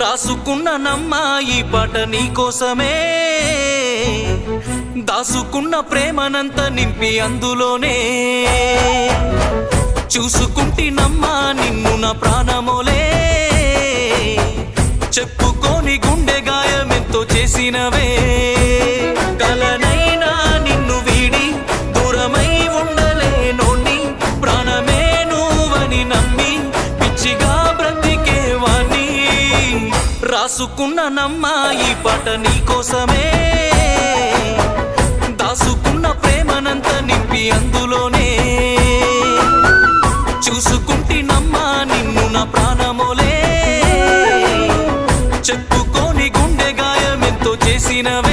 రాసుకున్న నమ్మ ఈ పాట నీకోసమే, దాసుకున్న ప్రేమనంత నింపి అందులోనే, చూసుకుంటినమ్మా నిన్ను నా ప్రాణమోలే, చెప్పుకోని గుండె గాయమెంతో చేసినవే, కలనైనా నిన్ను వీడి దూరమై ఉండలేనోని, ప్రాణమే నువ్వని నమ్మి పిచ్చిగా బ్రతికేవాణ్ణి. రాసుకున్న నమ్మ ఈ పాట నీకోసమే, దాసుకున్న ప్రేమనంత నింపి అందులోనే, చూసుకుంటినమ్మా నిన్ను నా ప్రాణమోలే, చెప్పుకోని గుండె గాయమెంతో చేసినవే.